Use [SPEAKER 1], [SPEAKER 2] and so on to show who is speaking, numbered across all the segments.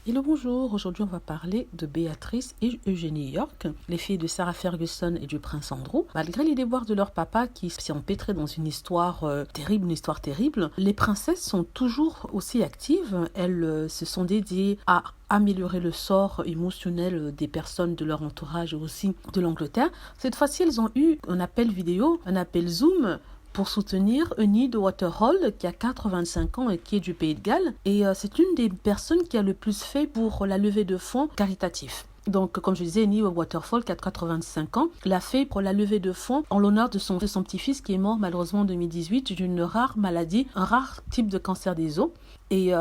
[SPEAKER 1] Hello, bonjour, aujourd'hui on va parler de Béatrice et Eugénie York, les filles de Sarah Ferguson et du prince Andrew. Malgré les déboires de leur papa qui s'y empêtrait dans une histoire terrible, les princesses sont toujours aussi actives. Elles se sont dédiées à améliorer le sort émotionnel des personnes de leur entourage et aussi de l'Angleterre. Cette fois-ci, elles ont eu un appel vidéo, un appel Zoom, pour soutenir Enid Waterall qui a 85 ans et qui est du Pays de Galles. Et c'est une des personnes qui a le plus fait pour la levée de fonds caritatifs. Donc, comme je disais, Enid Waterall, qui a 85 ans, l'a fait pour la levée de fonds en l'honneur de son petit-fils qui est mort malheureusement en 2018 d'une rare maladie, un rare type de cancer des os. Et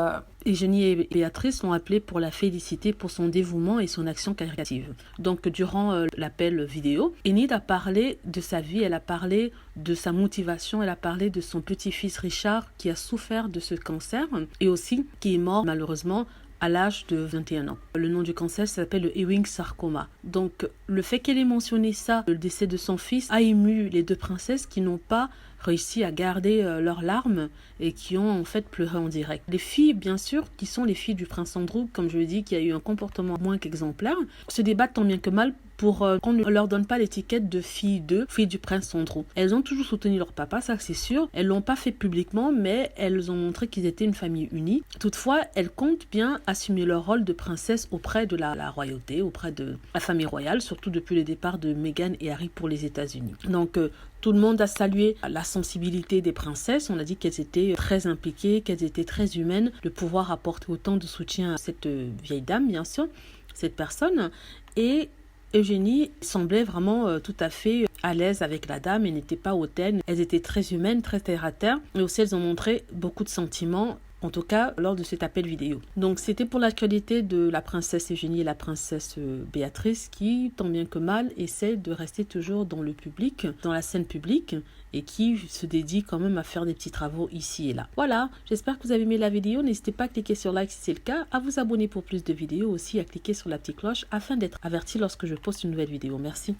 [SPEAKER 1] Eugénie et Béatrice l'ont appelé pour la féliciter pour son dévouement et son action caritative. Donc, durant l'appel vidéo, Enid a parlé de sa vie, elle a parlé de sa motivation, elle a parlé de son petit-fils Richard qui a souffert de ce cancer et aussi qui est mort malheureusement à l'âge de 21 ans. Le nom du cancer s'appelle le Ewing sarcoma. Donc, le fait qu'elle ait mentionné ça, le décès de son fils, a ému les deux princesses qui n'ont pas réussi à garder leurs larmes et qui ont en fait pleuré en direct. Les filles, bien sûr, qui sont les filles du prince Andrew, comme je le dis, qui a eu un comportement moins qu'exemplaire, se débattent tant bien que mal pour qu'on ne leur donne pas l'étiquette de filles du prince Andrew. Elles ont toujours soutenu leur papa, ça c'est sûr. Elles l'ont pas fait publiquement, mais elles ont montré qu'ils étaient une famille unie. Toutefois, elles comptent bien assumer leur rôle de princesse auprès de la royauté, auprès de la famille royale, surtout depuis le départ de Meghan et Harry pour les États-Unis. Donc, tout le monde a salué la sensibilité des princesses. On a dit qu'elles étaient très impliquées, qu'elles étaient très humaines, de pouvoir apporter autant de soutien à cette vieille dame, bien sûr, cette personne. Et Eugénie semblait vraiment tout à fait à l'aise avec la dame et n'était pas hautaine. Elles étaient très humaines, très terre à terre. Et aussi, elles ont montré beaucoup de sentiments, en tout cas lors de cet appel vidéo. Donc c'était pour l'actualité de la princesse Eugénie et la princesse Béatrice qui, tant bien que mal, essaient de rester toujours dans le public, dans la scène publique et qui se dédient quand même à faire des petits travaux ici et là. Voilà, j'espère que vous avez aimé la vidéo. N'hésitez pas à cliquer sur like si c'est le cas, à vous abonner pour plus de vidéos, aussi à cliquer sur la petite cloche afin d'être averti lorsque je poste une nouvelle vidéo. Merci.